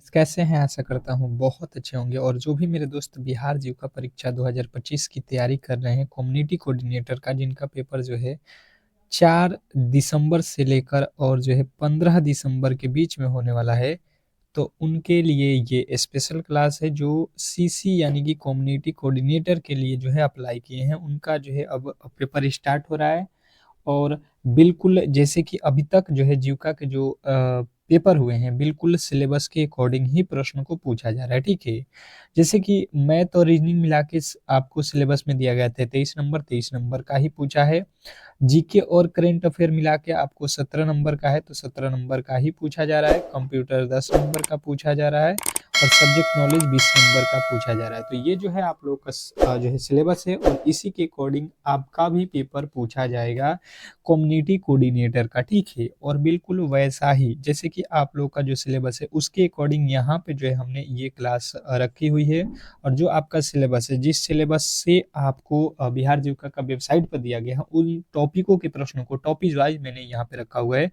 कैसे हैं? आशा करता हूँ बहुत अच्छे होंगे और जो भी मेरे दोस्त बिहार जीविका परीक्षा 2025 की तैयारी कर रहे हैं कम्युनिटी कोऑर्डिनेटर का जिनका पेपर जो है 4 दिसंबर से लेकर और जो है 15 दिसंबर के बीच में होने वाला है। तो उनके लिए ये स्पेशल क्लास है जो सीसी यानी कि कम्युनिटी कोऑर्डिनेटर के लिए जो है अप्लाई किए हैं। उनका जो है अब पेपर स्टार्ट हो रहा है और बिल्कुल जैसे कि अभी तक जो है जीविका के जो पेपर हुए हैं बिल्कुल सिलेबस के अकॉर्डिंग ही प्रश्न को पूछा जा रहा है, ठीक है। जैसे कि मैथ और रीजनिंग मिला के आपको सिलेबस में दिया गया था 23 नंबर का ही पूछा है। जीके और करंट अफेयर मिला के आपको 17 नंबर का है तो 17 नंबर का ही पूछा जा रहा है। कंप्यूटर 10 नंबर का पूछा जा रहा है और सब्जेक्ट नॉलेज 20 नंबर का पूछा जा रहा है। तो ये जो है आप लोग का जो है सिलेबस है और इसी के अकॉर्डिंग आपका भी पेपर पूछा जाएगा कम्युनिटी कोऑर्डिनेटर का, ठीक है। और बिल्कुल वैसा ही जैसे कि आप लोग का जो सिलेबस है उसके अकॉर्डिंग यहाँ पे जो है हमने ये क्लास रखी हुई है। और जो आपका सिलेबस है जिस सिलेबस से आपको बिहार जीविका का वेबसाइट पर दिया गया है उन टॉपिकों के प्रश्नों को टॉपिक वाइज मैंने यहाँ पे रखा हुआ है।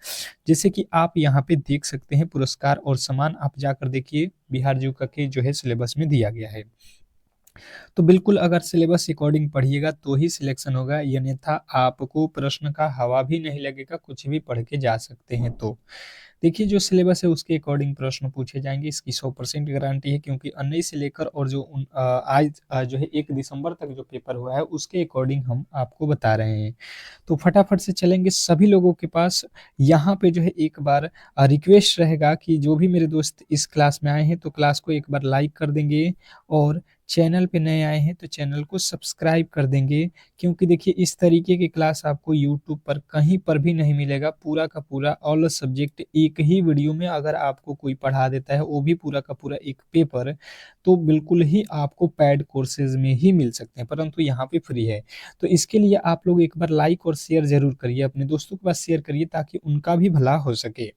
जैसे कि आप यहाँ पे देख सकते हैं पुरस्कार और सम्मान, आप जाकर देखिए बिहार जीविका के जो है सिलेबस में दिया गया है। तो बिल्कुल अगर सिलेबस अकॉर्डिंग पढ़िएगा तो ही सिलेक्शन होगा, अन्यथा आपको प्रश्न का हवा भी नहीं लगेगा, कुछ भी पढ़ के जा सकते हैं। तो देखिए जो सिलेबस है उसके अकॉर्डिंग प्रश्न पूछे जाएंगे, इसकी 100% गारंटी है क्योंकि 19 से लेकर और जो आज जो है 1 दिसंबर तक जो पेपर हुआ है उसके अकॉर्डिंग हम आपको बता रहे हैं। तो फटाफट से चलेंगे सभी लोगों के पास। यहाँ पे जो है एक बार रिक्वेस्ट रहेगा कि जो भी मेरे दोस्त इस क्लास में आए हैं तो क्लास को एक बार लाइक कर देंगे और चैनल पे नए आए हैं तो चैनल को सब्सक्राइब कर देंगे, क्योंकि देखिए इस तरीके की क्लास आपको यूट्यूब पर कहीं पर भी नहीं मिलेगा। पूरा का पूरा ऑल सब्जेक्ट एक ही वीडियो में अगर आपको कोई पढ़ा देता है, वो भी पूरा का पूरा एक पेपर, तो बिल्कुल ही आपको पेड कोर्सेज में ही मिल सकते हैं, परंतु यहाँ पे फ्री है। तो इसके लिए आप लोग एक बार लाइक और शेयर जरूर करिए, अपने दोस्तों के पास शेयर करिए ताकि उनका भी भला हो सके।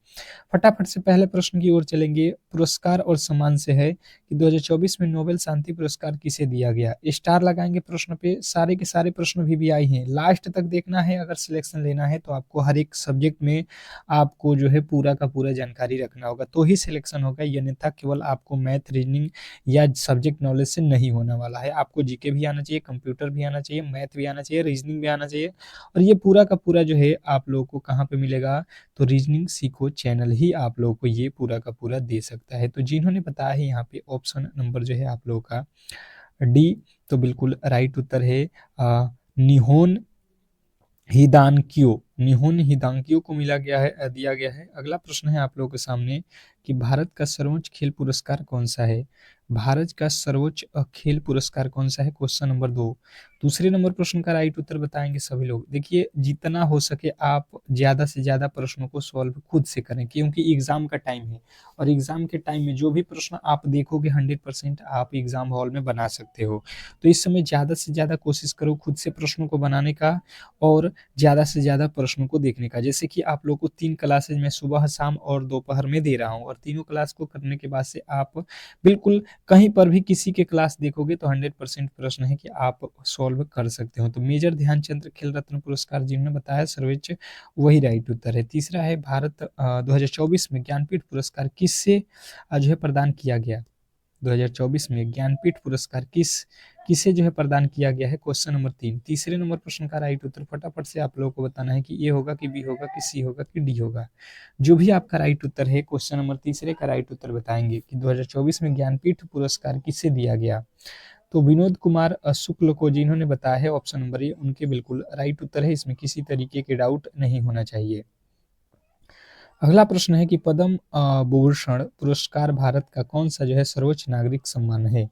फटाफट से पहले प्रश्न की ओर चलेंगे। पुरस्कार और सम्मान से है कि 2024 में नोबेल शांति पुरस्कार किसे दिया गया। स्टार लगाएंगे प्रश्न पे, सारे के सारे प्रश्न भी आए हैं, लास्ट तक देखना है। अगर सिलेक्शन लेना है तो आपको हर एक सब्जेक्ट में आपको जो है पूरा का पूरा जानकारी रखना होगा तो ही सिलेक्शन होगा, अन्यथा केवल आपको मैथ रीजनिंग या सब्जेक्ट नॉलेज से नहीं होने वाला है। आपको जीके भी आना चाहिए, कंप्यूटर भी आना चाहिए, मैथ भी आना चाहिए, रीजनिंग भी आना चाहिए। और ये पूरा का पूरा जो है आप लोगों को कहाँ पे मिलेगा, तो रीजनिंग सीखो चैनल ही आप लोगों को ये पूरा का पूरा दे सकता है। तो जिन्होंने बताया है यहाँ पे ऑप्शन नंबर जो है आप लोगों का डी, तो बिल्कुल राइट उत्तर है। निहोन निहोन हिदांकियो को मिला गया है, दिया गया है। अगला प्रश्न है आप लोगों के सामने कि भारत का सर्वोच्च खेल पुरस्कार कौन सा है। भारत का सर्वोच्च खेल पुरस्कार कौन सा है, क्वेश्चन नंबर 2। दूसरे नंबर प्रश्न का राइट उत्तर बताएंगे सभी लोग। देखिए जितना हो सके आप ज्यादा से ज्यादा प्रश्नों को सॉल्व खुद से करें, क्योंकि एग्जाम का टाइम है और एग्जाम के टाइम में जो भी प्रश्न आप देखोगे 100% आप एग्जाम हॉल में बना सकते हो। तो इस समय ज्यादा से ज्यादा कोशिश करो खुद से प्रश्नों को बनाने का और ज़्यादा से ज़्यादा प्रश्नों को देखने का। जैसे कि आप लोग को 3 क्लासेज मैं सुबह, शाम और दोपहर में दे रहा हूँ और तीनों क्लास को करने के बाद से आप बिल्कुल कहीं पर भी किसी के क्लास देखोगे तो 100% प्रश्न है कि आप सॉल्व कर सकते हो। तो मेजर ध्यानचंद खेल रत्न पुरस्कार जिन्होंने बताया सर्वोच्च, वही राइट उत्तर है। तीसरा है भारत 2024 में ज्ञानपीठ पुरस्कार किससे जो है प्रदान किया गया। 2024 में ज्ञानपीठ पुरस्कार किसे जो है प्रदान किया गया है, क्वेश्चन नंबर 3। तीसरे नंबर प्रश्न का राइट उत्तर फटाफट से आप लोगों को बताना है कि ए होगा कि बी होगा कि सी होगा कि डी होगा। जो भी आपका राइट उत्तर है क्वेश्चन नंबर तीसरे का राइट उत्तर बताएंगे कि 2024 में ज्ञानपीठ पुरस्कार किसे दिया गया। तो विनोद कुमार शुक्ल को जिन्होंने बताया है ऑप्शन नंबर ए, उनके बिल्कुल राइट उत्तर है, इसमें किसी तरीके के डाउट नहीं होना चाहिए। अगला प्रश्न है कि पद्म भूषण पुरस्कार भारत का कौन सा जो है सर्वोच्च नागरिक सम्मान है।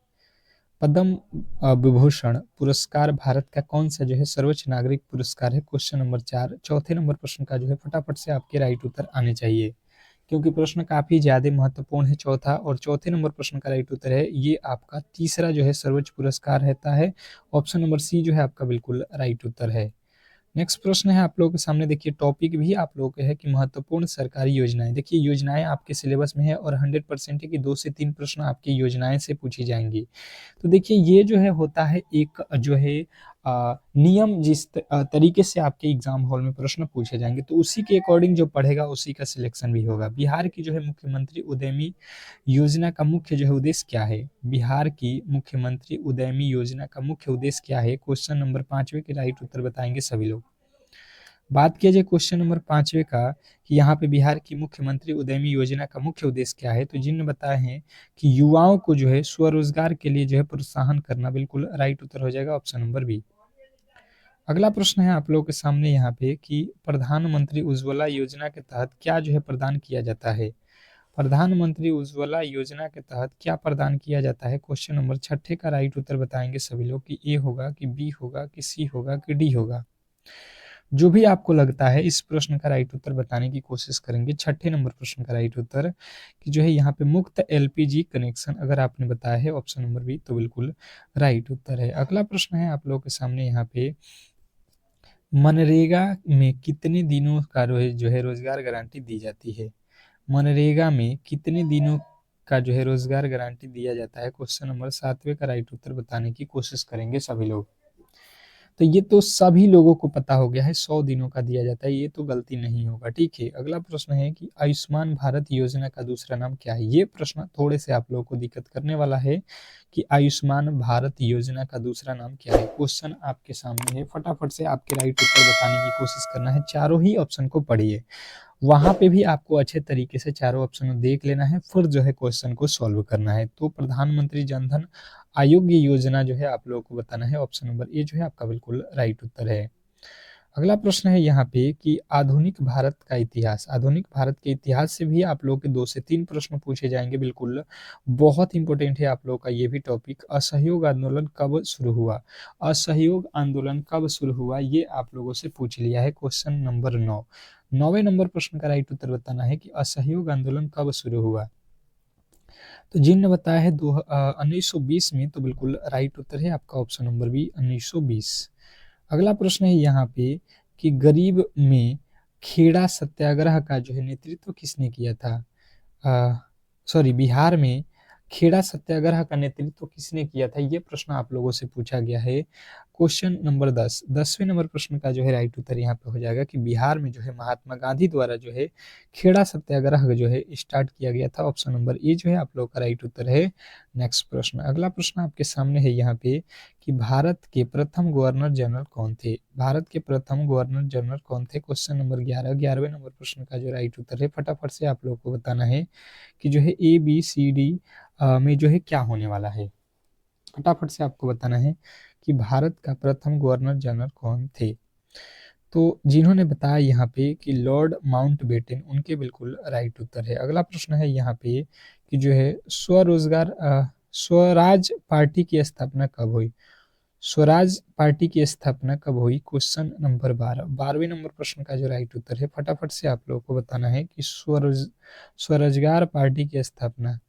पद्म विभूषण पुरस्कार भारत का कौन सा जो है सर्वोच्च नागरिक पुरस्कार है, क्वेश्चन नंबर 4। चौथे नंबर प्रश्न का जो है फटाफट से आपके राइट उत्तर आने चाहिए, क्योंकि प्रश्न काफी ज्यादा महत्वपूर्ण है चौथा। और चौथे नंबर प्रश्न का राइट उत्तर है ये आपका तीसरा जो है सर्वोच्च पुरस्कार रहता है। ऑप्शन नंबर सी जो है आपका बिल्कुल राइट उत्तर है। नेक्स्ट प्रश्न है आप लोगों के सामने, देखिए टॉपिक भी आप लोगों के है कि महत्वपूर्ण सरकारी योजनाएं। देखिए योजनाएं आपके सिलेबस में है और 100% है कि 2 से 3 प्रश्न आपकी योजनाएं से पूछी जाएंगी। तो देखिए ये जो है होता है एक जो है नियम जिस तरीके से आपके एग्जाम हॉल में प्रश्न पूछे जाएंगे तो उसी के अकॉर्डिंग जो पढ़ेगा उसी का सिलेक्शन भी होगा। बिहार की जो है मुख्यमंत्री उद्यमी योजना का मुख्य जो है उद्देश्य क्या है? बिहार की मुख्यमंत्री उद्यमी योजना का मुख्य उद्देश्य क्या है? क्वेश्चन नंबर 5वें के राइट उत्तर बताएंगे सभी लोग। बात किया जाए क्वेश्चन नंबर 5वें का कि यहाँ पे बिहार की मुख्यमंत्री उद्यमी योजना का मुख्य उद्देश्य क्या है, तो जिन्होंने बताए हैं कि युवाओं को जो है स्वरोजगार के लिए जो है प्रोत्साहन करना, बिल्कुल राइट उत्तर हो जाएगा ऑप्शन नंबर बी। अगला प्रश्न है आप लोगों के सामने यहाँ पे कि प्रधानमंत्री उज्ज्वला योजना के तहत क्या जो है प्रदान किया जाता है? प्रधानमंत्री उज्ज्वला योजना के तहत क्या प्रदान किया जाता है? क्वेश्चन नंबर 6 का राइट उत्तर बताएंगे सभी लोग कि ए होगा कि बी होगा कि सी होगा कि डी होगा। जो भी आपको लगता है इस प्रश्न का राइट उत्तर बताने की कोशिश करेंगे। 6 नंबर प्रश्न का राइट उत्तर कि जो है यहाँ पे मुफ्त एलपीजी कनेक्शन अगर आपने बताया है ऑप्शन नंबर बी तो बिल्कुल राइट उत्तर है। अगला प्रश्न है आप लोगों के सामने यहाँ पे मनरेगा में कितने दिनों का जो है रोजगार गारंटी दी जाती है? मनरेगा में कितने दिनों का जो है रोजगार गारंटी दिया जाता है? क्वेश्चन नंबर 7वें का राइट उत्तर बताने की कोशिश करेंगे सभी लोग। तो ये तो सभी लोगों को पता हो गया है, 100 दिनों का दिया जाता है, ये तो गलती नहीं होगा। ठीक है, अगला प्रश्न है कि आयुष्मान भारत योजना का दूसरा नाम क्या है? ये प्रश्न थोड़े से आप लोगों को दिक्कत करने वाला है कि आयुष्मान भारत योजना का दूसरा नाम क्या है। क्वेश्चन आपके सामने है, फटाफट से आपके राइट उत्तर बताने की कोशिश करना है। चारों ही ऑप्शन को पढ़िए, वहां पे भी आपको अच्छे तरीके से चारों ऑप्शन देख लेना है, फिर जो है क्वेश्चन को सॉल्व करना है। तो प्रधानमंत्री जनधन आयोग योजना जो है आप लोगों को बताना है, ऑप्शन नंबर ए जो है आपका बिल्कुल राइट उत्तर है। अगला प्रश्न है यहाँ पे कि आधुनिक भारत का इतिहास, आधुनिक भारत के इतिहास से भी आप लोगों के 2 से 3 प्रश्न पूछे जाएंगे, बिल्कुल बहुत इंपॉर्टेंट है आप लोगों का ये भी टॉपिक। असहयोग आंदोलन कब शुरू हुआ? असहयोग आंदोलन कब शुरू हुआ ये आप लोगों से पूछ लिया है, क्वेश्चन नंबर 9। 9वें नंबर प्रश्न का राइट उत्तर बताना है कि असहयोग आंदोलन कब शुरू हुआ। तो जिनने बताया है 1920 में, तो बिल्कुल राइट उत्तर है आपका ऑप्शन नंबर बी 1920। अगला प्रश्न है यहाँ पे कि गरीब में खेड़ा सत्याग्रह का जो है नेतृत्व किसने किया था? सॉरी, बिहार में खेड़ा सत्याग्रह का नेतृत्व किसने किया था, ये प्रश्न आप लोगों से पूछा गया है। क्वेश्चन नंबर 10, 10वें नंबर प्रश्न का जो है राइट उत्तर यहाँ पे हो जाएगा कि बिहार में जो है महात्मा गांधी द्वारा जो है खेड़ा सत्याग्रह जो है स्टार्ट किया गया था, ऑप्शन नंबर ए जो है आप लोगों का राइट उत्तर है। नेक्स्ट प्रश्न, अगला प्रश्न आपके सामने है यहाँ पे कि भारत के प्रथम गवर्नर जनरल कौन थे? भारत के प्रथम गवर्नर जनरल कौन थे? क्वेश्चन नंबर 11, 11वें नंबर प्रश्न का जो राइट उत्तर है, फटाफट से आप लोगों को बताना है कि जो है ए बी सी डी में जो है क्या होने वाला है। फटाफट से आपको बताना है कि भारत का प्रथम गवर्नर जनरल कौन थे। तो जिन्होंने बताया यहाँ पे कि लॉर्ड माउंटबेटन, उनके बिल्कुल राइट उत्तर है। अगला प्रश्न है यहाँ पे कि जो है स्वराज पार्टी की स्थापना कब हुई? स्वराज पार्टी की स्थापना कब हुई? क्वेश्चन नंबर 12, 12वें नंबर प्रश्न का जो राइट उत्तर है, फटाफट से आप लोगों को बताना है कि स्वरोजगार पार्टी की स्थापना,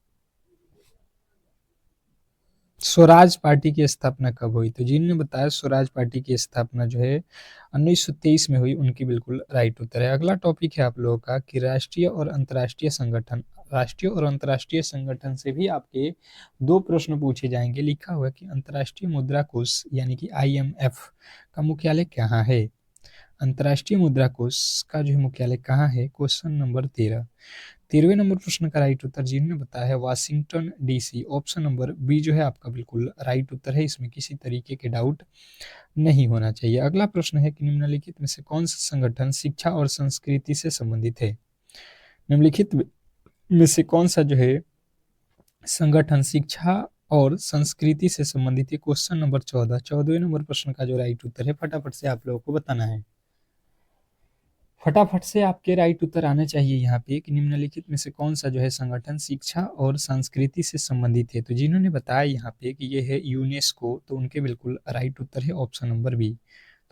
स्वराज पार्टी की स्थापना कब हुई? तो जिन्होंने बताया स्वराज पार्टी की स्थापना जो है 1923 में हुई, उनकी बिल्कुल राइट उत्तर है। अगला टॉपिक है आप लोगों का कि राष्ट्रीय और अंतर्राष्ट्रीय संगठन, राष्ट्रीय और अंतर्राष्ट्रीय संगठन से भी आपके 2 प्रश्न पूछे जाएंगे। लिखा हुआ है कि अंतर्राष्ट्रीय मुद्रा कोष यानी कि IMF का मुख्यालय कहाँ है? अंतर्राष्ट्रीय मुद्रा कोष का जो है मुख्यालय कहाँ है? क्वेश्चन नंबर 13, 13वें नंबर प्रश्न का राइट उत्तर जिन्होंने बताया है Washington DC, option number B जो है आपका बिल्कुल राइट उत्तर है, इसमें किसी तरीके के डाउट नहीं होना चाहिए। अगला प्रश्न है कि निम्नलिखित में से कौन सा संगठन शिक्षा और संस्कृति से संबंधित है? निम्नलिखित में से कौन सा जो है संगठन शिक्षा और संस्कृति से संबंधित है? क्वेश्चन नंबर 14, 14वें नंबर प्रश्न का जो राइट उत्तर है, फटाफट से आप लोगों को बताना है। फटाफट से आपके राइट उत्तर आना चाहिए यहाँ पे कि निम्नलिखित में से कौन सा जो है संगठन शिक्षा और संस्कृति से संबंधित है। तो जिन्होंने बताया यहाँ पे कि ये है यूनेस्को, तो उनके बिल्कुल राइट उत्तर है ऑप्शन नंबर बी।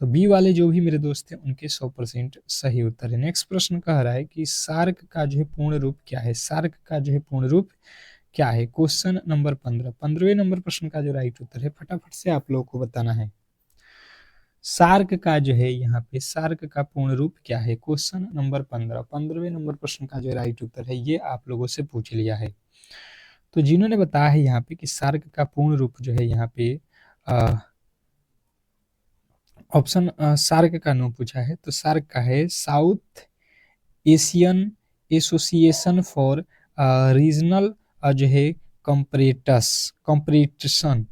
तो बी वाले जो भी मेरे दोस्त हैं उनके 100% सही उत्तर है। नेक्स्ट प्रश्न कह रहा है कि सार्क का जो है पूर्ण रूप क्या है? सार्क का जो है पूर्ण रूप क्या है? क्वेश्चन नंबर 15, 15वें नंबर प्रश्न का जो राइट उत्तर है, फटाफट से आप लोगों को बताना है। सार्क का जो है यहाँ पे सार्क का पूर्ण रूप क्या है? क्वेश्चन नंबर 15, 15वें नंबर प्रश्न का जो राइट उत्तर है ये आप लोगों से पूछ लिया है। तो जिन्होंने बताया है यहाँ पे कि सार्क का पूर्ण रूप जो है यहाँ पे ऑप्शन सार्क का नाम पूछा है, तो सार्क का है south Asian association for regional जो है कंपरेटसन।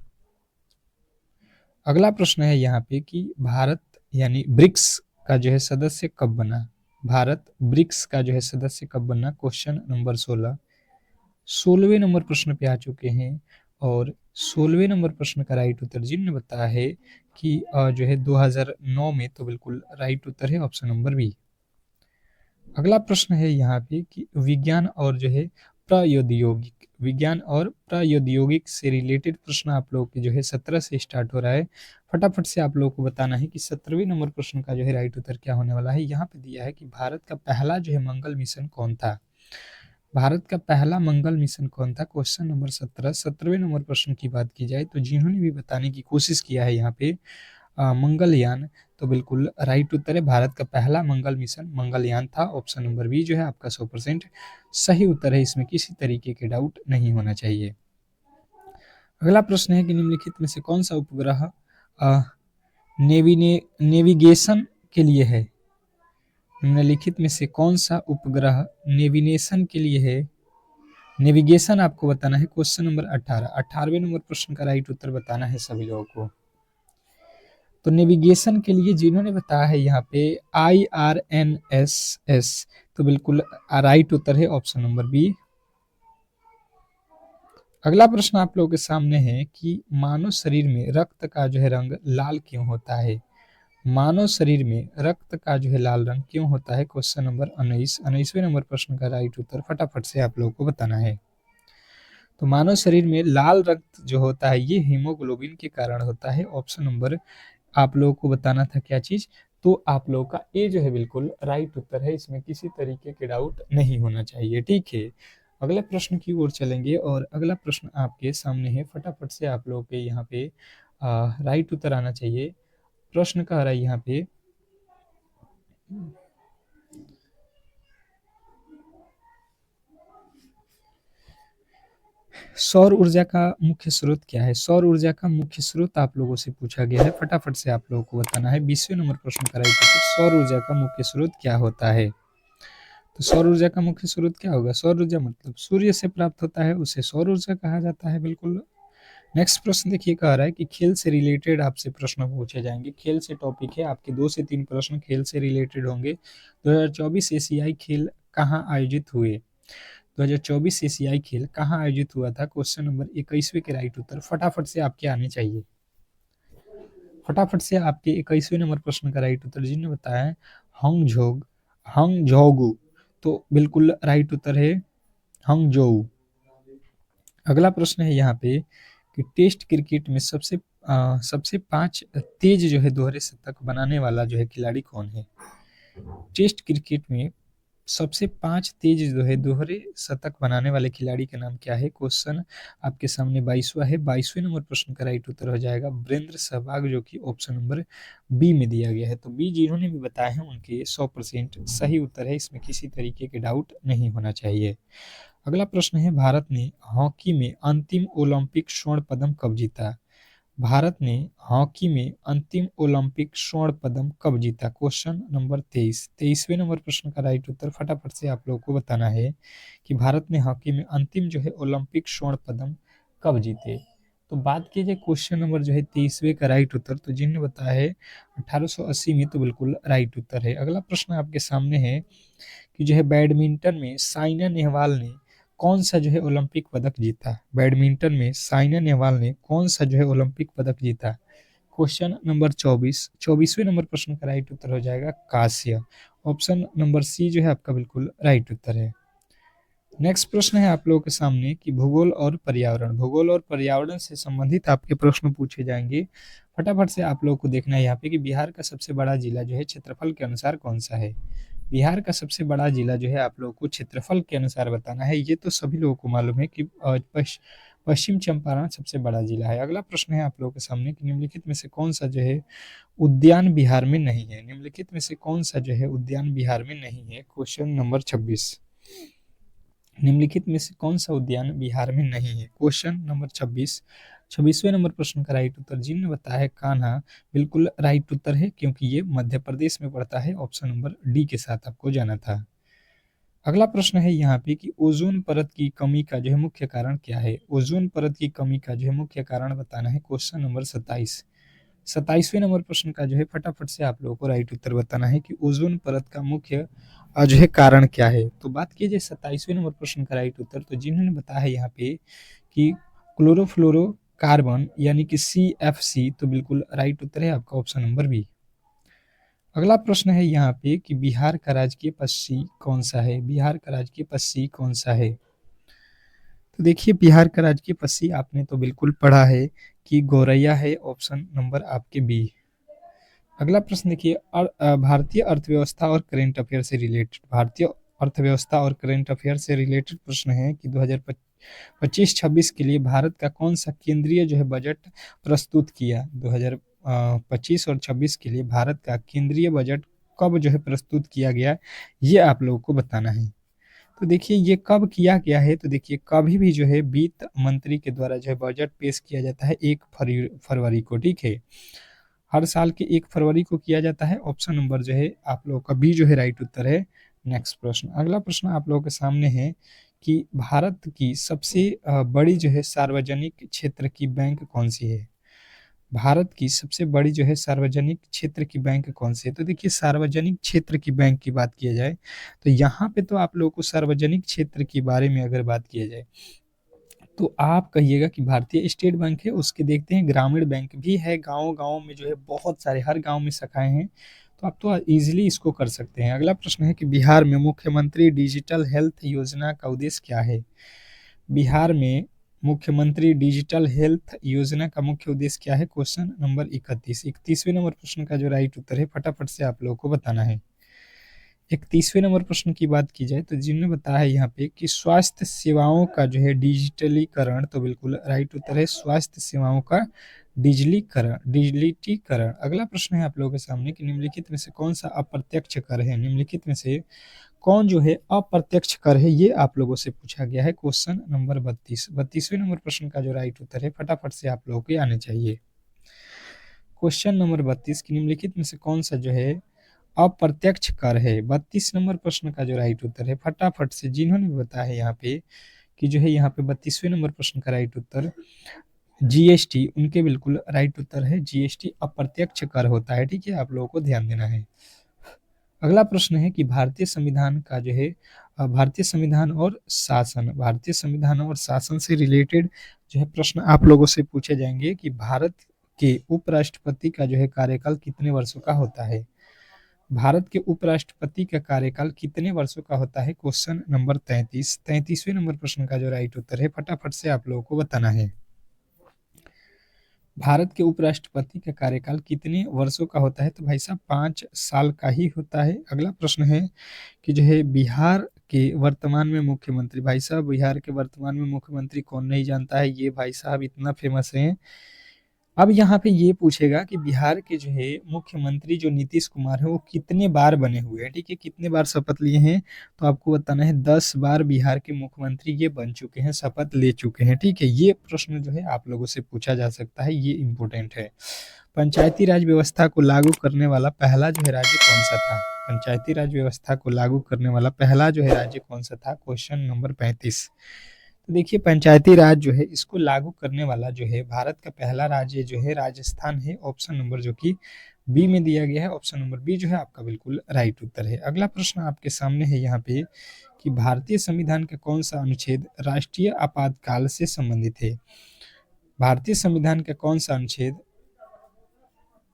अगला प्रश्न है यहाँ पे कि भारत यानी ब्रिक्स का जो है सदस्य कब बना। भारत ब्रिक्स का जो है सदस्य कब बना, क्वेश्चन नंबर 16। 16वें नंबर प्रश्न पे आ चुके हैं और 16वें नंबर प्रश्न का राइट उत्तर जिन्होंने बताया है कि जो है 2009 में, तो बिल्कुल राइट उत्तर है ऑप्शन नंबर बी। अगला प्रश्न है यहाँ पे कि विज्ञान और जो है प्रौद्योगिक, विज्ञान और प्रौद्योगिक से रिलेटेड प्रश्न आप लोग के जो है 17 से स्टार्ट हो रहा है। फटाफट से आप लोग को बताना है कि 17वें नंबर प्रश्न का जो है राइट उत्तर क्या होने वाला है। यहाँ पे दिया है कि भारत का पहला जो है मंगल मिशन कौन था। भारत का पहला मंगल मिशन कौन था, क्वेश्चन नंबर 17। 17वें नंबर प्रश्न की बात की जाए तो जिन्होंने भी बताने की कोशिश किया है यहाँ पे मंगलयान, तो बिल्कुल राइट उत्तर है भारत का पहला मंगल मिशन मंगलयान था। ऑप्शन नंबर बी जो है आपका 100% सही उत्तर है, इसमें किसी तरीके के डाउट नहीं होना चाहिए। अगला प्रश्न है कि निम्नलिखित में से कौन सा उपग्रह नेविगेशन के लिए है। निम्नलिखित में से कौन सा उपग्रह नेविगेशन के लिए है, नेविगेशन आपको बताना है। Question number 18। 18वें नंबर प्रश्न का राइट उत्तर बताना है सभी लोगों को। तो नेविगेशन के लिए जिन्होंने बताया है यहाँ पे IRNSS, तो बिल्कुल राइट उत्तर है ऑप्शन नंबर बी। अगला प्रश्न आप लोगों के सामने है कि मानव शरीर में रक्त का जो है रंग लाल क्यों होता है। मानव शरीर में रक्त का जो है लाल रंग क्यों होता है, क्वेश्चन नंबर 19। 19वें नंबर प्रश्न का राइट उत्तर फटाफट से आप लोगों को बताना है। तो मानव शरीर में लाल रक्त जो होता है ये हीमोग्लोबिन के कारण होता है। ऑप्शन नंबर आप लोगों को बताना था क्या चीज, तो आप लोगों का ए जो है बिल्कुल राइट उत्तर है, इसमें किसी तरीके के डाउट नहीं होना चाहिए। ठीक है, अगले प्रश्न की ओर चलेंगे और अगला प्रश्न आपके सामने है। फटाफट से आप लोगों के यहाँ पे राइट उत्तर आना चाहिए। प्रश्न कह रहा है यहाँ पे सौर ऊर्जा का मुख्य स्रोत क्या है। सौर ऊर्जा का मुख्य स्रोत आप लोगों से पूछा गया है, फटाफट से आप लोगों को बताना है। 20वें नंबर प्रश्न का राइट उत्तर सौर ऊर्जा का मुख्य स्रोत क्या होता है। तो सौर ऊर्जा का मुख्य स्रोत क्या होगा, सौर ऊर्जा मतलब सूर्य से प्राप्त होता है, उसे सौर ऊर्जा कहा जाता है। बिल्कुल। नेक्स्ट प्रश्न देखिए, कह रहा है कि खेल से रिलेटेड आपसे प्रश्न पूछे जाएंगे। खेल से टॉपिक है, आपके 2 से 3 प्रश्न खेल से रिलेटेड होंगे। 2024 एशियाई खेल कहाँ आयोजित हुए। 2024 एशियाई खेल कहाँ आयोजित हुआ था, क्वेश्चन नंबर 21वें के राइट उत्तर फटाफट से आपके आने चाहिए। फटाफट से आपके 21वें नंबर प्रश्न का राइट उत्तर जिन्होंने बताया है हंगझोगु, तो बिल्कुल राइट उत्तर है हंगझोउ। अगला प्रश्न है यहाँ पे कि टेस्ट क्रिकेट में सबसे 5 तेज जो है दोहरे शतक बनाने वाला जो है खिलाड़ी कौन है। टेस्ट क्रिकेट में सबसे 5 तेज जो है दोहरे शतक बनाने वाले खिलाड़ी का नाम क्या है, क्वेश्चन आपके सामने 22वां है। 22वें नंबर प्रश्न का राइट उत्तर हो जाएगा वीरेंद्र सहवाग, जो कि ऑप्शन नंबर बी में दिया गया है। तो बी जिन्होंने भी बताया है उनके 100% सही उत्तर है, इसमें किसी तरीके के डाउट नहीं होना चाहिए। अगला प्रश्न है भारत ने हॉकी में अंतिम ओलंपिक स्वर्ण पदक कब जीता। भारत ने हॉकी में अंतिम ओलंपिक स्वर्ण पदक कब जीता, क्वेश्चन नंबर 23। 23वें नंबर प्रश्न का राइट उत्तर फटाफट से आप लोगों को बताना है कि भारत ने हॉकी में अंतिम जो है ओलंपिक स्वर्ण पदक कब जीते। तो बात की जाए क्वेश्चन नंबर जो है 23वें का राइट उत्तर, तो जिन्होंने बताया है 1880 में, तो बिल्कुल राइट उत्तर है। अगला प्रश्न आपके सामने है कि जो है बैडमिंटन में साइना नेहवाल ने कौन सा जो है ओलंपिक पदक जीता। बैडमिंटन में साइना नेहवाल ने कौन सा जो है ओलंपिक पदक जीता, क्वेश्चन नंबर 24। 24वें नंबर प्रश्न का राइट उत्तर हो जाएगा कांस्य। ऑप्शन नंबर सी जो है आपका बिल्कुल राइट उत्तर है। नेक्स्ट प्रश्न है आप लोगों के सामने कि भूगोल और पर्यावरण, भूगोल और पर्यावरण से संबंधित आपके प्रश्न पूछे जाएंगे। फटाफट से आप लोगों को देखना है यहाँ पे कि बिहार का सबसे बड़ा जिला जो है क्षेत्रफल के अनुसार कौन सा है। बिहार का सबसे बड़ा जिला जो है आप लोगों को क्षेत्रफल के अनुसार बताना है। ये तो सभी लोगों को मालूम है कि पश्चिम चंपारण सबसे बड़ा जिला है। अगला प्रश्न है आप लोगों के सामने कि निम्नलिखित में से कौन सा जो है उद्यान बिहार में नहीं है। निम्नलिखित में से कौन सा जो है उद्यान बिहार में नहीं है, क्वेश्चन नंबर 26। निम्नलिखित में से कौन सा उद्यान बिहार में नहीं है, क्वेश्चन नंबर 26। 26वें नंबर प्रश्न का राइट उत्तर जिन्होंने बताया है कान्हा, बिल्कुल राइट उत्तर है क्योंकि ये मध्य प्रदेश में पड़ता है। ऑप्शन नंबर डी के साथ आपको जाना था। अगला प्रश्न है यहाँ पे कि ओजोन परत की कमी का जो है मुख्य कारण क्या है। ओजोन परत की कमी का जो है मुख्य कारण बताना है। Question number 27। 27वें नंबर प्रश्न का जो है फटाफट से आप लोगों को राइट उत्तर बताना है कि ओजोन परत का मुख्य जो है कारण क्या है। तो बात की जाए 27वें नंबर प्रश्न का राइट उत्तर, तो जिन्होंने बताया है यहाँ पे कि क्लोरोफ्लोरोकार्बन यानी कि CFC, तो बिल्कुल राइट उत्तर है आपका ऑप्शन नंबर बी। अगला प्रश्न है यहाँ पे कि बिहार का राजकीय पक्षी कौन सा है। बिहार का राजकीय पक्षी कौन सा है। तो देखिए बिहार का राजकीय पक्षी आपने तो बिल्कुल पढ़ा है कि गौरैया है। ऑप्शन नंबर आपके बी। अगला प्रश्न देखिए भारतीय अर्थव्यवस्था और करेंट अफेयर से रिलेटेड, भारतीय अर्थव्यवस्था और करेंट अफेयर से रिलेटेड प्रश्न है कि 2025-26 के लिए भारत का कौन सा केंद्रीय जो है बजट प्रस्तुत किया। 2025 और 26 के लिए भारत का केंद्रीय बजट कब जो है प्रस्तुत किया गया, ये आप लोगों को बताना है। तो देखिए ये कब किया गया है, तो देखिए कभी भी जो है वित्त मंत्री के द्वारा जो है बजट पेश किया जाता है 1 फरवरी को, ठीक है। हर साल के 1 फरवरी को किया जाता है। ऑप्शन नंबर जो है आप लोगों का बी जो है राइट उत्तर है। नेक्स्ट प्रश्न, अगला प्रश्न आप लोगों के सामने है कि भारत की सबसे बड़ी जो है सार्वजनिक क्षेत्र की बैंक कौन सी है। भारत की सबसे बड़ी जो है सार्वजनिक क्षेत्र की बैंक कौन सी है। तो देखिए सार्वजनिक क्षेत्र की बैंक की बात किया जाए तो यहाँ पे तो आप लोगों को सार्वजनिक क्षेत्र के बारे में अगर बात किया जाए तो आप कहिएगा कि भारतीय स्टेट बैंक है। उसके देखते हैं ग्रामीण बैंक भी है, गांव गांव में जो है बहुत सारे, हर गांव में शाखाएं हैं, तो आप तो इजीली इसको कर सकते हैं। अगला प्रश्न है कि बिहार में मुख्यमंत्री डिजिटल हेल्थ योजना का उद्देश्य क्या है। बिहार में मुख्यमंत्री डिजिटल हेल्थ योजना का मुख्य उद्देश्य क्या है। Question number 31। 31वें नंबर प्रश्न का जो राइट उत्तर है फटाफट से आप लोगों को बताना है। 31वें नंबर प्रश्न की बात की जाए तो जिन्होंने बताया है यहाँ पे कि स्वास्थ्य सेवाओं का जो है डिजिटलीकरण, तो बिल्कुल राइट उत्तर है स्वास्थ्य सेवाओं का डिजिटलीकरण। अगला प्रश्न है आप लोगों के सामने कि निम्नलिखित में से कौन सा अप्रत्यक्ष कर है। निम्नलिखित में से कौन जो है अप्रत्यक्ष कर है, ये आप लोगों से पूछा गया है। Question number 32। 32वें नंबर प्रश्न का जो राइट उत्तर है फटाफट से आप लोगों को आने चाहिए। क्वेश्चन नंबर 32 की निम्नलिखित में से कौन सा जो है अप्रत्यक्ष कर है। 32 नंबर प्रश्न का जो राइट उत्तर है फटाफट से जिन्होंने बताया है यहाँ पे कि जो है यहाँ पे 32वें नंबर प्रश्न का राइट उत्तर जीएसटी, उनके बिल्कुल राइट उत्तर है जीएसटी अप्रत्यक्ष कर होता है, ठीक है। आप लोगों को ध्यान देना है। अगला प्रश्न है कि भारतीय संविधान का जो है भारतीय संविधान और शासन, भारतीय संविधान और शासन से रिलेटेड जो है प्रश्न आप लोगों से पूछे जाएंगे कि भारत के उपराष्ट्रपति का जो है कार्यकाल कितने वर्षों का होता है। भारत के उपराष्ट्रपति का कार्यकाल कितने वर्षों का होता है। Question number 33। 33वें नंबर प्रश्न का जो राइट उत्तर है फटाफट से आप लोगों को बताना है। भारत के उपराष्ट्रपति का कार्यकाल कितने वर्षों का होता है, तो भाई साहब 5 साल का ही होता है। अगला प्रश्न है कि जो है बिहार के वर्तमान में मुख्यमंत्री, भाई साहब बिहार के वर्तमान में मुख्यमंत्री कौन नहीं जानता है, ये भाई साहब इतना फेमस है। अब यहाँ पे ये पूछेगा कि बिहार के जो है मुख्यमंत्री जो नीतीश कुमार है वो कितने बार बने हुए हैं, ठीक है, कितने बार शपथ लिए हैं, तो आपको बताना है 10 बार बिहार के मुख्यमंत्री ये बन चुके हैं, शपथ ले चुके हैं, ठीक है। ये प्रश्न जो है आप लोगों से पूछा जा सकता है, ये इंपॉर्टेंट है। पंचायती राज व्यवस्था को लागू करने वाला पहला जो है राज्य कौन सा था। पंचायती राज व्यवस्था को लागू करने वाला पहला जो है राज्य कौन सा था। Question number 35। तो देखिए पंचायती राज जो है इसको लागू करने वाला जो है भारत का पहला राज्य जो है राजस्थान है। ऑप्शन नंबर जो कि बी में दिया गया है, ऑप्शन नंबर बी जो है आपका बिल्कुल राइट उत्तर है। अगला प्रश्न आपके सामने है यहाँ पे कि भारतीय संविधान का कौन सा अनुच्छेद राष्ट्रीय आपातकाल से संबंधित है। भारतीय संविधान का कौन सा अनुच्छेद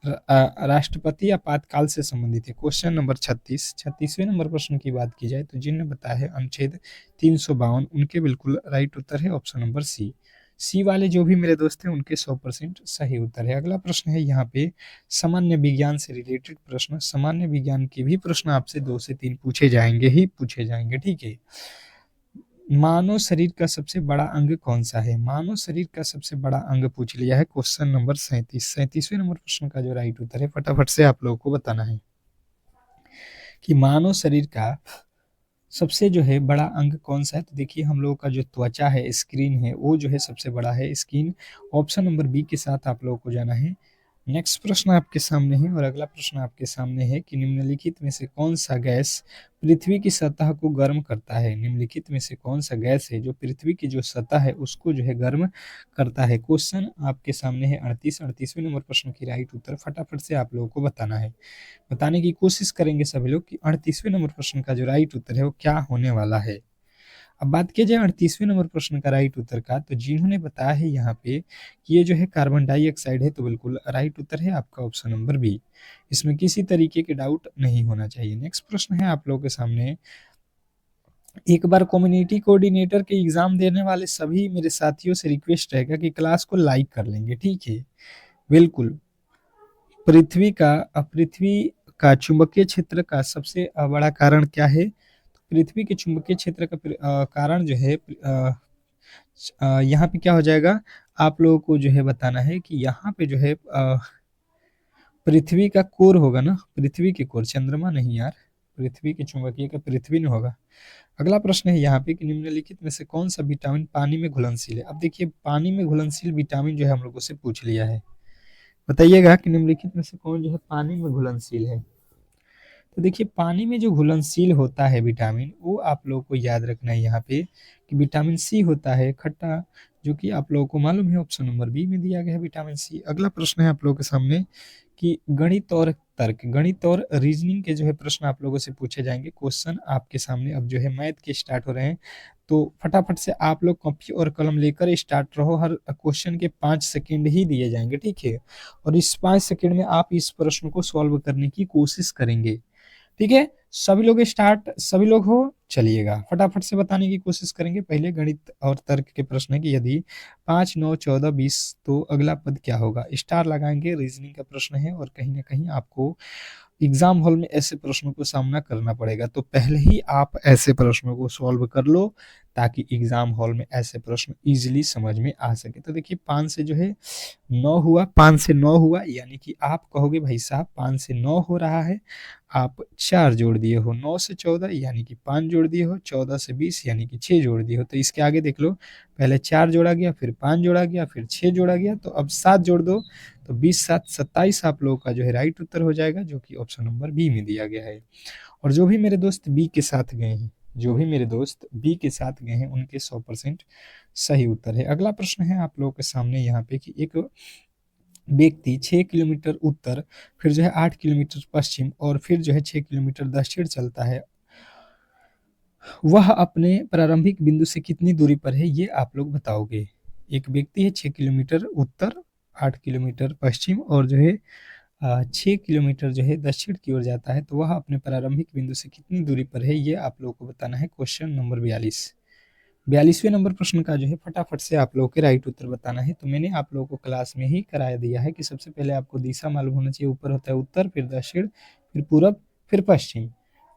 राष्ट्रपति आपातकाल से संबंधित है। Question number 36। 36वें नंबर प्रश्न की बात की जाए तो जिन्होंने बताया है अनुच्छेद 352, उनके बिल्कुल राइट उत्तर है ऑप्शन नंबर सी। सी वाले जो भी मेरे दोस्त हैं उनके 100% सही उत्तर है। अगला प्रश्न है यहाँ पे सामान्य विज्ञान से रिलेटेड प्रश्न। सामान्य विज्ञान के भी प्रश्न आपसे 2 से 3 पूछे जाएंगे ही पूछे जाएंगे, ठीक है। मानव शरीर का सबसे बड़ा अंग कौन सा है। मानव शरीर का सबसे बड़ा अंग पूछ लिया है। Question number 37। 37वें नंबर प्रश्न का जो राइट उत्तर है फटाफट से आप लोगों को बताना है कि मानव शरीर का सबसे जो है बड़ा अंग कौन-सा है? तो देखिए हम लोगों का जो त्वचा है, स्क्रीन है, वो जो है सबसे बड़ा है स्किन। ऑप्शन नंबर बी के साथ आप लोगों को जाना है। नेक्स्ट प्रश्न आपके सामने है और अगला प्रश्न आपके सामने है कि निम्नलिखित में से कौन-सा गैस पृथ्वी की सतह को गर्म करता है? निम्नलिखित में से कौन-सा गैस है जो पृथ्वी की जो सतह है उसको जो है गर्म करता है? क्वेश्चन आपके सामने है 38, 38वें नंबर प्रश्न की राइट उत्तर फटाफट से आप लोगों को बताना है। बताने की कोशिश करेंगे सभी लोग कि 38वें नंबर प्रश्न का जो राइट उत्तर है वो क्या होने वाला है। अब बात किया जाए 38वें नंबर प्रश्न का राइट उत्तर का, तो जिन्होंने बताया है यहाँ पे कि ये जो है कार्बन डाइऑक्साइड है, तो बिल्कुल राइट उत्तर है आपका ऑप्शन नंबर बी। इसमें किसी तरीके के डाउट नहीं होना चाहिए। नेक्स्ट प्रश्न है आप लोगों के सामने, एक बार कम्युनिटी कोऑर्डिनेटर के एग्जाम देने वाले सभी मेरे साथियों से रिक्वेस्ट रहेगा कि क्लास को लाइक कर लेंगे, ठीक है? बिल्कुल। पृथ्वी का चुंबकीय क्षेत्र का सबसे बड़ा कारण क्या है? तो पृथ्वी के चुंबकीय क्षेत्र का कारण जो है यहाँ पे क्या हो जाएगा, आप लोगों को जो है बताना है कि यहाँ पे जो है पृथ्वी का कोर होगा ना, पृथ्वी के कोर, चंद्रमा नहीं यार, पृथ्वी के चुंबकीय का पृथ्वी नहीं होगा। अगला प्रश्न है यहाँ पे कि निम्नलिखित में से कौन सा विटामिन पानी में घुलनशील है? अब देखिए पानी में घुलनशील विटामिन जो है हम लोगों से पूछ लिया है। बताइएगा कि निम्नलिखित में से कौन जो है पानी में घुलनशील है? तो देखिए पानी में जो घुलनशील होता है विटामिन, वो आप लोगों को याद रखना है यहाँ पे कि विटामिन सी होता है खट्टा, जो कि आप लोगों को मालूम है ऑप्शन नंबर बी में दिया गया है विटामिन सी। अगला प्रश्न है आप लोगों के सामने कि गणित और तर्क, गणित और रीजनिंग के जो है प्रश्न आप लोगों से पूछे जाएंगे। क्वेश्चन आपके सामने अब जो है मैथ के स्टार्ट हो रहे हैं, तो फटाफट से आप लोग कॉपी और कलम लेकर स्टार्ट रहो। हर क्वेश्चन के 5 सेकंड ही दिए जाएंगे, ठीक है? और इस 5 सेकंड में आप इस प्रश्न को सॉल्व करने की कोशिश करेंगे, ठीक है? सभी लोग स्टार्ट, सभी लोग हो, चलिएगा फटाफट से बताने की कोशिश करेंगे। पहले गणित और तर्क के प्रश्न है कि यदि 5, 9, 14, 20 तो अगला पद क्या होगा? स्टार लगाएंगे। रीजनिंग का प्रश्न है और कहीं ना कहीं आपको एग्जाम हॉल में ऐसे प्रश्नों को सामना करना पड़ेगा, तो पहले ही आप ऐसे प्रश्नों को सॉल्व कर लो ताकि एग्जाम हॉल में ऐसे प्रश्न इजीली समझ में आ सके। तो देखिए 5 से जो है 9 हुआ, 5 से 9 हुआ, यानी कि आप कहोगे भाई साहब 5 से 9 हो रहा है, आप 4 जोड़ दिए हो। 9 से 14 यानी कि 5 जोड़ दिए हो। 14 से 20 यानी कि 6 जोड़ दिए हो। तो इसके आगे देख लो, पहले 4 जोड़ा गया, फिर 5 जोड़ा गया, फिर 6 जोड़ा गया, तो अब 7 जोड़ दो, तो 20 7 27 आप लोगों का जो है राइट उत्तर हो जाएगा, जो कि ऑप्शन नंबर बी में दिया गया है। और जो भी मेरे दोस्त बी के साथ गए हैं, जो भी मेरे दोस्त बी के साथ गए हैं उनके 100% सही उत्तर है। अगला प्रश्न है आप लोगों के सामने यहाँ पे कि एक व्यक्ति 6 किलोमीटर उत्तर, फिर जो है 8 किलोमीटर पश्चिम और फिर जो है 6 किलोमीटर दक्षिण चलता है, वह अपने प्रारंभिक बिंदु से कितनी दूरी पर है, ये आप लोग बताओगे। एक व्यक्ति है 6 किलोमीटर उत्तर, 8 किलोमीटर पश्चिम और जो है 6 किलोमीटर जो है दक्षिण की ओर जाता है, तो वह अपने प्रारंभिक बिंदु से कितनी दूरी पर है, ये आप लोगों को बताना है। क्वेश्चन नंबर 42, 42वें नंबर प्रश्न का जो है फटाफट से आप लोगों के राइट उत्तर बताना है। तो मैंने आप लोगों को क्लास में ही कराया दिया है कि सबसे पहले आपको दिशा मालूम होना चाहिए। ऊपर होता है उत्तर, फिर दक्षिण, फिर पूरब, फिर पश्चिम।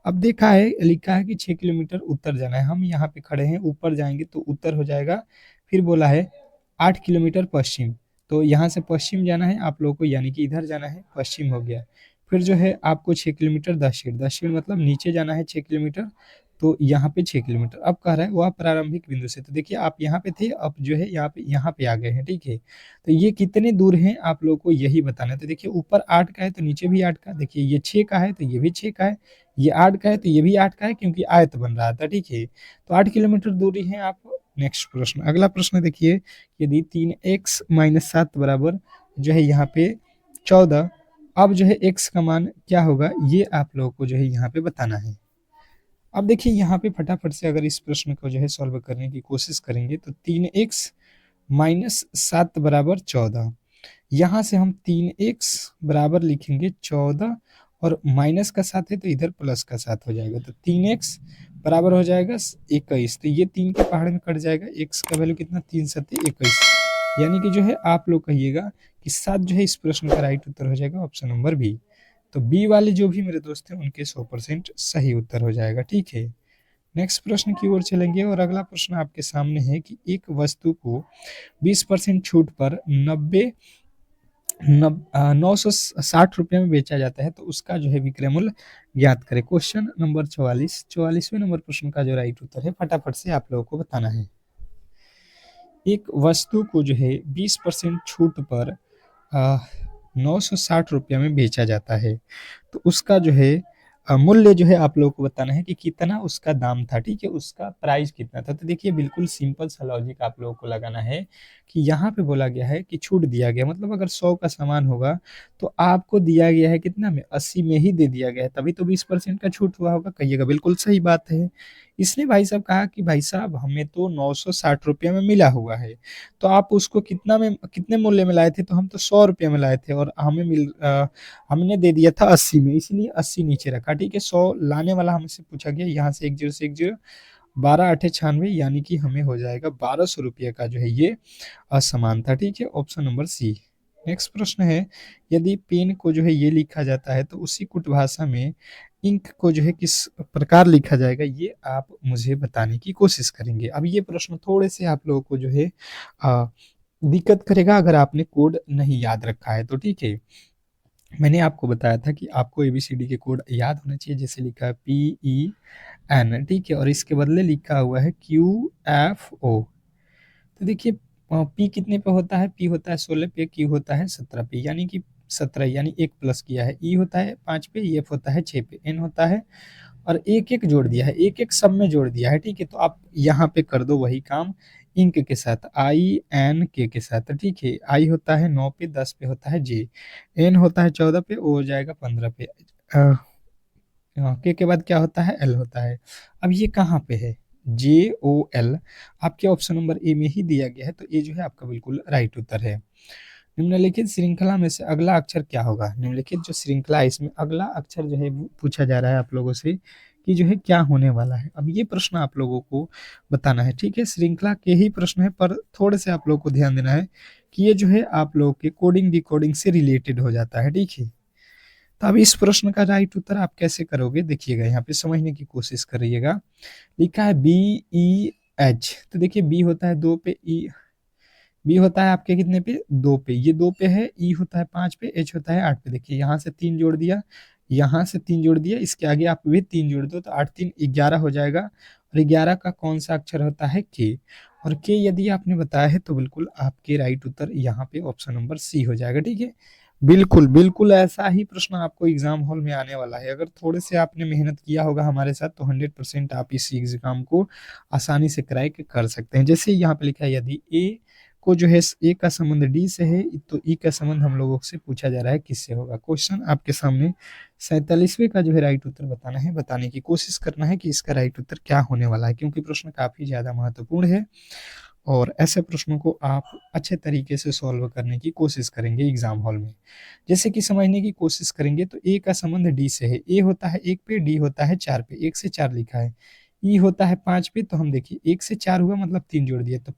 अब देखा है, लिखा है कि 6 किलोमीटर उत्तर जाना है, हम यहाँ पे खड़े हैं, ऊपर जाएंगे तो उत्तर हो जाएगा। फिर बोला है 8 किलोमीटर पश्चिम, तो यहाँ से पश्चिम जाना है आप लोगों को, यानी कि इधर जाना है, पश्चिम हो गया। फिर जो है आपको 6 किलोमीटर दक्षिण, दक्षिण मतलब नीचे जाना है 6 किलोमीटर, तो यहाँ पे 6 किलोमीटर। अब कह रहा है वह प्रारंभिक बिंदु से, तो देखिए आप यहाँ पे थे, अब जो है यहाँ पे आ गए हैं, ठीक है? तो ये कितने दूर हैं आप लोगों को यही बताना है। तो देखिए ऊपर 8 का है तो नीचे भी 8 का, देखिए ये 6 का है तो ये भी 6 का है, ये 8 का है तो ये भी 8 का है, क्योंकि आयत बन रहा था, ठीक है? तो 8 किलोमीटर दूरी है आप। नेक्स्ट प्रश्न, अगला प्रश्न देखिए, यदि 3x - 7 बराबर जो है यहाँ पे 14, अब जो है x का मान क्या होगा, ये आप लोगों को जो है यहाँ पे बताना है। अब देखिए यहाँ पे फटाफट से अगर इस प्रश्न को जो है सॉल्व करने की कोशिश करेंगे, तो 3x - 7 बराबर 14, यहाँ से हम 3x बराबर लिखेंगे 14 और माइनस का साथ है तो इधर प्लस का साथ हो जाएगा, तो 3x बराबर हो जाएगा 21। तो ये 3 के पहाड़ में कट जाएगा, x का वैल्यू कितना, 3 7 21, यानी कि जो है आप लोग कहिएगा कि 7 जो है इस प्रश्न का राइट उत्तर हो जाएगा ऑप्शन नंबर बी। तो बी वाले जो भी मेरे दोस्त हैं उनके 100% सही उत्तर हो जाएगा, ठीक है? नेक्स्ट प्रश्न की ओर चलेंगे और अगला प्रश्न आपके सामने है कि एक वस्तु को 20% छूट पर 90 ₹960 में बेचा जाता है, तो उसका जो है विक्रय मूल्य ज्ञात करें। क्वेश्चन नंबर 44वें नंबर प्रश्न का जो राइट उत्तर है फटाफट से आप लोगों को बताना है। एक वस्तु को जो है 20% छूट पर ₹960 में बेचा जाता है, तो उसका जो है मूल्य जो है आप लोगों को बताना है कि कितना उसका दाम था, ठीक है, उसका प्राइस कितना था। तो देखिए बिल्कुल सिंपल सा लॉजिक आप लोगों को लगाना है कि यहाँ पे बोला गया है कि छूट दिया गया, मतलब अगर 100 का सामान होगा तो आपको दिया गया है कितना में, 80 में ही दे दिया गया है, तभी तो 20% का छूट हुआ होगा। कहिएगा बिल्कुल सही बात है। इसने भाई साहब कहा कि भाई साहब हमें तो ₹960 में मिला हुआ है, तो आप उसको कितने मूल्य में लाए थे, तो हम तो ₹100 में लाए थे और हमने दे दिया था 80 में, इसलिए 80 नीचे रखा, ठीक है। 100 लाने वाला हमसे पूछा गया, यहाँ से 10 से 10, 12 8 96, यानी कि हमें हो जाएगा ₹1200 का जो है ये असमान था, ठीक है, ऑप्शन नंबर सी। नेक्स्ट प्रश्न है, यदि पेन को जो है ये लिखा जाता है तो उसी कुट भाषा में इंक को जो है किस प्रकार लिखा जाएगा, ये आप मुझे बताने की कोशिश करेंगे। अब ये प्रश्न थोड़े से आप लोगों को जो है आ, दिक्कत करेगा अगर आपने कोड नहीं याद रखा है तो, ठीक है। मैंने आपको बताया था कि आपको एबीसीडी के कोड याद होने चाहिए, जैसे लिखा है PEN, ठीक है, और इसके बदले लिखा हुआ है QFO। तो देखिए पी कितने पे होता है, पी होता है 16 पे, क्यू होता है 17 पे, यानी कि 17, यानी एक प्लस किया है, ई होता है 5 पे, एफ होता है 6 पे, एन होता है, और एक एक जोड़ दिया है, एक एक सब में जोड़ दिया है, ठीक है। तो आप यहाँ पे कर दो वही काम इंक के साथ, INK के साथ, ठीक है। आई होता है 9 पे, 10 पे होता है जे, एन होता है 14 पे, ओ हो जाएगा 15 पे, के बाद क्या होता है, एल होता है। अब ये कहाँ पे है, JOL, आपके ऑप्शन नंबर ए में ही दिया गया है, तो ये जो है आपका बिल्कुल राइट उत्तर है। निम्नलिखित श्रृंखला में से अगला अक्षर क्या होगा, निम्नलिखित जो श्रृंखला है इसमें अगला अक्षर जो है वो पूछा जा रहा है आप लोगों से कि जो है क्या होने वाला है। अब ये प्रश्न आप लोगों को बताना है, ठीक है, श्रृंखला के ही प्रश्न है, पर थोड़े से आप लोगों को ध्यान देना है कि ये जो है आप लोगों के कोडिंग डिकोडिंग से रिलेटेड हो जाता है, ठीक है। तो अब इस प्रश्न का राइट उत्तर आप कैसे करोगे, देखिएगा यहाँ पे समझने की कोशिश करिएगा। लिखा है BEH, तो देखिए बी होता है 2 पे, ई बी होता है आपके कितने पे, 2 पे, ये 2 पे है, ई होता है 5 पे, एच होता है 8 पे। देखिए यहाँ से 3 जोड़ दिया, यहाँ से 3 जोड़ दिया, इसके आगे आप भी 3 जोड़ दो, तो 8 3 11 हो जाएगा, और 11 का कौन सा अक्षर होता है, के, और के यदि आपने बताया है तो बिल्कुल आपके राइट उत्तर यहाँ पे ऑप्शन नंबर सी हो जाएगा, ठीक है। बिल्कुल बिल्कुल ऐसा ही प्रश्न आपको एग्जाम हॉल में आने वाला है। अगर थोड़े से आपने मेहनत किया होगा हमारे साथ तो 100% आप इस एग्जाम को आसानी से क्रैक कर सकते हैं। जैसे यहाँ पे लिखा है, यदि ए को जो है ए का संबंध डी से है, तो ई का संबंध हम लोगों से पूछा जा रहा है किससे होगा। क्वेश्चन आपके सामने 47वें का जो है राइट उत्तर बताना है, बताने की कोशिश करना है कि इसका राइट उत्तर क्या होने वाला है, क्योंकि प्रश्न काफी ज्यादा महत्वपूर्ण है और ऐसे प्रश्नों को आप अच्छे तरीके से सॉल्व करने की कोशिश करेंगे एग्जाम हॉल में। जैसे कि समझने की कोशिश करेंगे तो ए का संबंध डी से है, ए होता है 1 पे, डी होता है 4 पे, 1 से 4 लिखा है, ई होता है 5 पे, तो हम देखिए 1 से 4 हुआ मतलब 3 जोड़ दिए, तो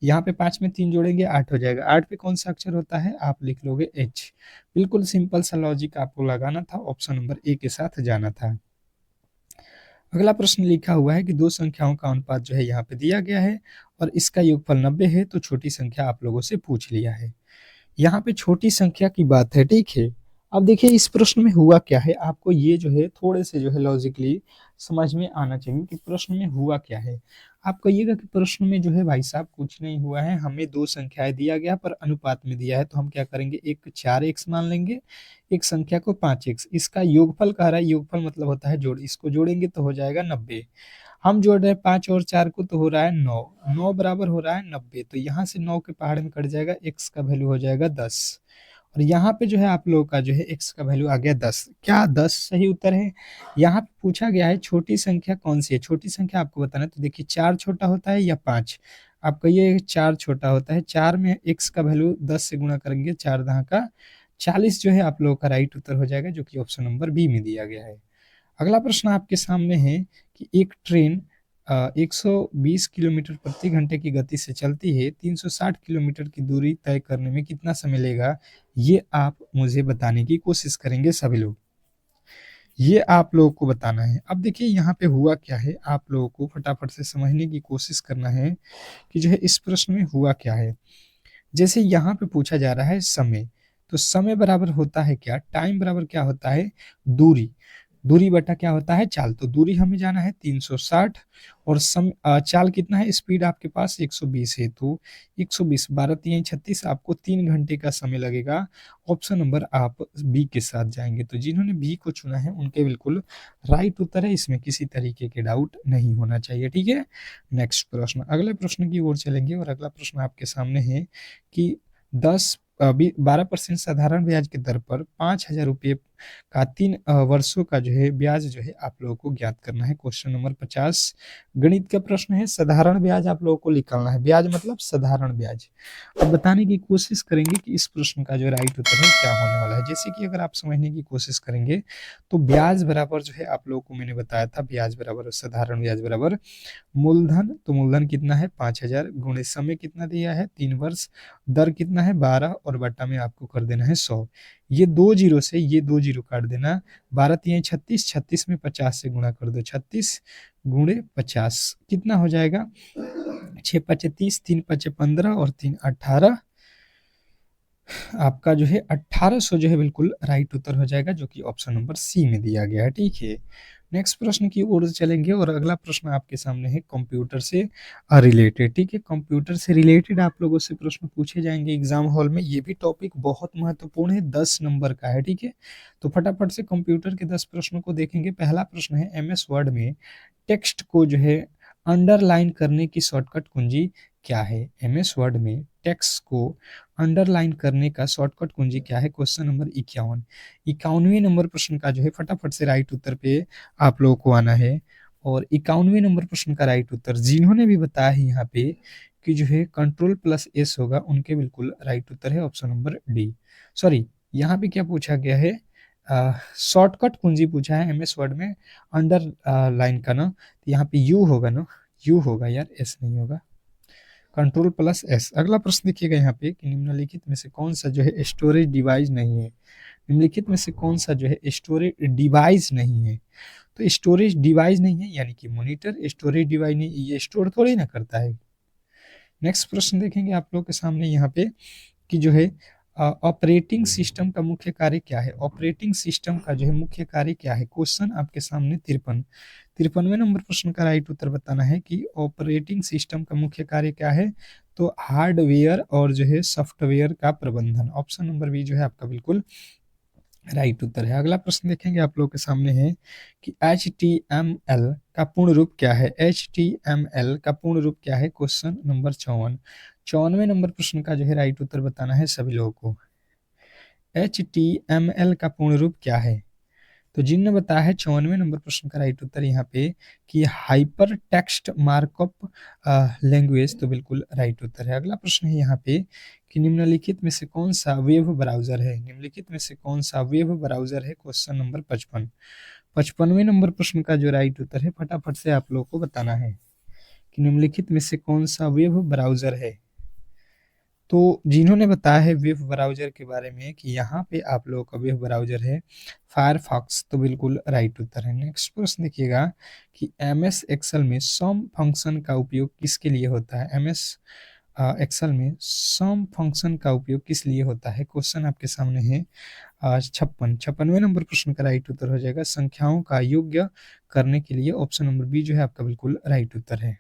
यहाँ पे 5 में 3 जोड़ेंगे 8 हो जाएगा, 8 पे कौन सा अक्षर होता है, आप लिख लोगे एच। बिल्कुल सिंपल सा लॉजिक आपको लगाना था, ऑप्शन नंबर ए के साथ जाना था। अगला प्रश्न लिखा हुआ है कि दो संख्याओं का अनुपात जो है यहाँ पे दिया गया है और इसका योगफल 90 है, तो छोटी संख्या आप लोगों से पूछ लिया है। यहाँ पे छोटी संख्या की बात है, ठीक है। अब देखिए इस प्रश्न में हुआ क्या है, आपको ये जो है थोड़े से जो है लॉजिकली समझ में आना चाहिए कि प्रश्न में हुआ क्या है। आप कहिएगा कि प्रश्न में जो है भाई साहब कुछ नहीं हुआ है, हमें दो संख्याएं दिया गया पर अनुपात में दिया है, तो हम क्या करेंगे, एक 4x मान लेंगे, एक संख्या को 5x, इसका योगफल कह रहा है, योगफल मतलब होता है जोड़, इसको जोड़ेंगे तो हो जाएगा 90। हम जोड़ रहे हैं 5 और 4 को, तो हो रहा है 9, 9 बराबर हो रहा है 90, तो यहाँ से 9 के पहाड़ में कट जाएगा, x का वैल्यू हो जाएगा 10, और यहाँ पे जो है आप लोगों का जो है x का वैल्यू आ गया 10। क्या 10 सही उत्तर है? यहाँ पे पूछा गया है छोटी संख्या कौन सी है, छोटी संख्या आपको बताना है, तो देखिए 4 छोटा होता है या 5, आप कहिए 4 छोटा होता है, 4 में x का वैल्यू 10 से गुणा करेंगे, 4 दहा का 40 जो है आप लोगों का राइट उत्तर हो जाएगा, जो कि ऑप्शन नंबर बी में दिया गया है। अगला प्रश्न आपके सामने है कि एक ट्रेन 120 किलोमीटर प्रति घंटे की गति से चलती है, 360 किलोमीटर की दूरी तय करने में कितना समय लेगा, ये आप मुझे बताने की कोशिश करेंगे सभी लोग। ये आप लोगों को बताना है। अब देखिए यहाँ पे हुआ क्या है, आप लोगों को फटाफट से समझने की कोशिश करना है कि जो है इस प्रश्न में हुआ क्या है। जैसे यहाँ पे पूछा जा रहा है समय, तो समय बराबर होता है क्या, टाइम बराबर क्या होता है, दूरी, दूरी बटा क्या होता है, चाल। तो दूरी हमें जाना है 360 और चाल कितना है, स्पीड आपके पास 120 है। तो 120 12 3 36, आपको 3 घंटे का समय लगेगा। ऑप्शन नंबर आप बी के साथ जाएंगे। तो जिन्होंने बी को चुना है उनके बिल्कुल राइट उत्तर है, इसमें किसी तरीके के डाउट नहीं होना चाहिए। ठीक है, नेक्स्ट प्रश्न, अगले प्रश्न की ओर चलेंगे और अगला प्रश्न आपके सामने है कि 12% साधारण ब्याज की दर पर 5,000 रुपये का 3 वर्षों का जो है ब्याज जो है आप लोगों को ज्ञात करना है। क्वेश्चन नंबर 50 गणित का प्रश्न है। साधारण ब्याज आप लोगों को निकालना है, ब्याज मतलब साधारण ब्याज। अब बताने की कोशिश करेंगे कि इस प्रश्न का जो राइट उत्तर है क्या होने वाला है। जैसे कि अगर आप समझने की कोशिश करेंगे तो ब्याज बराबर जो है आप लोगों को मैंने बताया था, ब्याज बराबर साधारण ब्याज बराबर मूलधन। तो मूलधन कितना है 5,000 गुणे समय कितना दिया है 3 वर्ष, दर कितना है 12 और बटा में आपको कर देना है 100। ये 2 जीरो से ये 2 जीरो काट देना, 12 3 36, 36 में 50 से गुणा कर दो, 36 गुणे 50 कितना हो जाएगा, 6 पचे 30, 3 पचे 15 और 3 18, आपका जो है 1800 जो है बिल्कुल राइट उत्तर हो जाएगा, जो कि ऑप्शन नंबर सी में दिया गया है। ठीक है, नेक्स्ट प्रश्न की ओर चलेंगे और अगला प्रश्न आपके सामने है कंप्यूटर से रिलेटेड। ठीक है, कंप्यूटर से रिलेटेड आप लोगों से प्रश्न पूछे जाएंगे एग्जाम हॉल में। ये भी टॉपिक बहुत महत्वपूर्ण है, 10 नंबर का है। ठीक है, तो फटाफट से कंप्यूटर के 10 प्रश्नों को देखेंगे। पहला प्रश्न है MS वर्ड में टेक्स्ट को जो है अंडरलाइन करने की शॉर्टकट कुंजी क्या है। MS वर्ड में टेक्स्ट को अंडरलाइन करने का शॉर्टकट कुंजी क्या है। क्वेश्चन नंबर 51, 51वें नंबर प्रश्न का जो है फटाफट से राइट उत्तर पे आप लोगों को आना है। और 51वें नंबर प्रश्न का राइट उत्तर जिन्होंने भी बताया है यहाँ पे कि जो है Ctrl+S होगा, उनके बिल्कुल राइट उत्तर है ऑप्शन नंबर डी। सॉरी, यहाँ पे क्या पूछा गया है, शॉर्टकट कुंजी पूछा है MS वर्ड में अंडर लाइन का ना, तो यहाँ पे यू होगा ना, यू होगा यार, एस नहीं होगा, Ctrl+S। अगला प्रश्न देखिएगा यहाँ पे कि निम्नलिखित में से कौन सा जो है स्टोरेज डिवाइस नहीं है। निम्नलिखित में से कौन सा जो है स्टोरेज डिवाइस नहीं है। तो स्टोरेज डिवाइस नहीं है यानी कि मॉनिटर स्टोरेज डिवाइस नहीं, ये स्टोर थोड़ी ना करता है। नेक्स्ट प्रश्न देखेंगे आप लोग के सामने यहाँ पे कि जो है ऑपरेटिंग सिस्टम का मुख्य कार्य क्या है। ऑपरेटिंग सिस्टम का जो है मुख्य कार्य क्या है। क्वेश्चन आपके सामने 53वें नंबर प्रश्न का राइट उत्तर बताना है कि ऑपरेटिंग सिस्टम का मुख्य कार्य क्या है। तो हार्डवेयर और जो है सॉफ्टवेयर का प्रबंधन, ऑप्शन नंबर बी जो है आपका बिल्कुल राइट उत्तर है। अगला प्रश्न देखेंगे आप लोग के सामने है कि HTML का पूर्ण रूप क्या है। HTML का पूर्ण रूप क्या है। क्वेश्चन नंबर 54वें नंबर प्रश्न का जो है राइट उत्तर बताना है सभी लोगों को। HTML का पूर्ण रूप क्या है। तो जिनने बताया है 54वें नंबर प्रश्न का राइट उत्तर यहाँ पे कि हाइपर टेक्स्ट मार्कअप लैंग्वेज, तो बिल्कुल राइट उत्तर है। अगला प्रश्न है यहाँ पे कि निम्नलिखित में से कौन सा वेब ब्राउजर है। निम्नलिखित में से कौन सा वेब ब्राउजर है। क्वेश्चन नंबर 55वें नंबर प्रश्न का जो राइट उत्तर है फटाफट से आप लोगों को बताना है कि निम्नलिखित में से कौन सा वेब ब्राउजर है। तो जिन्होंने बताया है वेब ब्राउजर के बारे में कि यहाँ पे आप लोगों का वेब ब्राउजर है फायरफॉक्स, तो बिल्कुल राइट उत्तर है। नेक्स्ट प्रश्न देखिएगा कि MS एक्सेल में सम फंक्शन का उपयोग किसके लिए होता है। MS एक्सेल में सम फंक्शन का उपयोग किस लिए होता है। क्वेश्चन आपके सामने है 56वें नंबर प्रश्न का राइट उत्तर हो जाएगा संख्याओं का योग्य करने के लिए, ऑप्शन नंबर बी जो है आपका बिल्कुल राइट उत्तर है।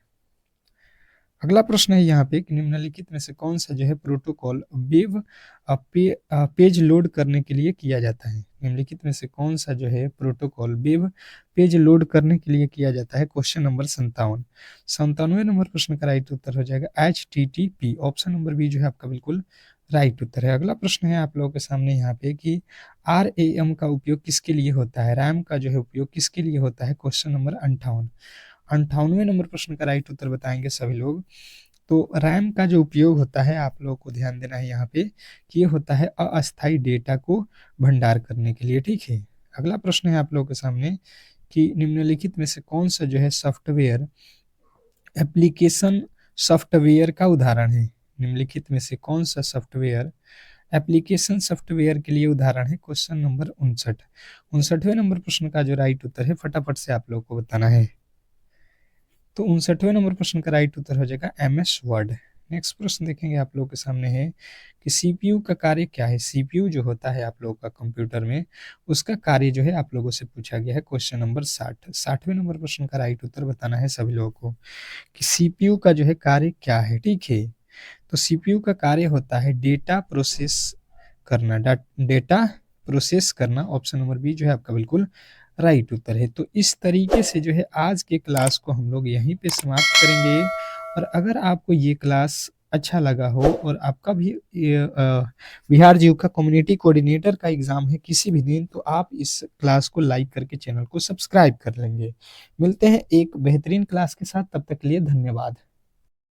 अगला प्रश्न है यहाँ पे कि निम्नलिखित में से कौन सा जो है प्रोटोकॉल वेब पेज लोड करने के लिए किया जाता है। निम्नलिखित में से कौन सा जो है प्रोटोकॉल वेब पेज लोड करने के लिए किया जाता है। क्वेश्चन नंबर 57वें नंबर प्रश्न का राइट उत्तर हो जाएगा HTTP, ऑप्शन नंबर बी जो है आपका बिल्कुल राइट उत्तर है। अगला प्रश्न है आप लोगों के सामने यहाँ पे कि RAM का उपयोग किसके लिए होता है। रैम का जो है उपयोग किसके लिए होता है। क्वेश्चन नंबर 58वें नंबर प्रश्न का राइट उत्तर बताएंगे सभी लोग। तो रैम का जो उपयोग होता है आप लोगों को ध्यान देना है यहाँ पे कि ये होता है अस्थायी डेटा को भंडार करने के लिए। ठीक है, अगला प्रश्न है आप लोगों के सामने कि निम्नलिखित में से कौन सा जो है सॉफ्टवेयर एप्लीकेशन सॉफ्टवेयर का उदाहरण है। निम्नलिखित में से कौन सा सॉफ्टवेयर एप्लीकेशन सॉफ्टवेयर के लिए उदाहरण है। क्वेश्चन नंबर 59वें नंबर प्रश्न का जो राइट उत्तर है फटाफट से आप लोगों को बताना है। तो 59वें नंबर प्रश्न का राइट उत्तर हो जाएगा MS वर्ड। नेक्स्ट प्रश्न देखेंगे आप लोगों के सामने है कि सीपीयू का कार्य क्या है? सीपीयू जो होता है आप लोगों का कंप्यूटर में, उसका कार्य जो है आप लोगों से पूछा गया है क्वेश्चन नंबर 60। 60वें नंबर प्रश्न का राइट उत्तर बताना है सभी लोगों को कि सीपीयू का जो है कार्य क्या है, ठीक है? तो सीपीयू का कार्य होता है डेटा प्रोसेस करना, डेटा प्रोसेस करना। ऑप्शन नंबर बी जो है आपका बिल्कुल राइट उत्तर है। तो इस तरीके से जो है आज के क्लास को हम लोग यहीं पे समाप्त करेंगे। और अगर आपको ये क्लास अच्छा लगा हो और आपका भी बिहार जीविका कम्युनिटी कोऑर्डिनेटर का एग्जाम है किसी भी दिन, तो आप इस क्लास को लाइक करके चैनल को सब्सक्राइब कर लेंगे। मिलते हैं एक बेहतरीन क्लास के साथ, तब तक के लिए धन्यवाद।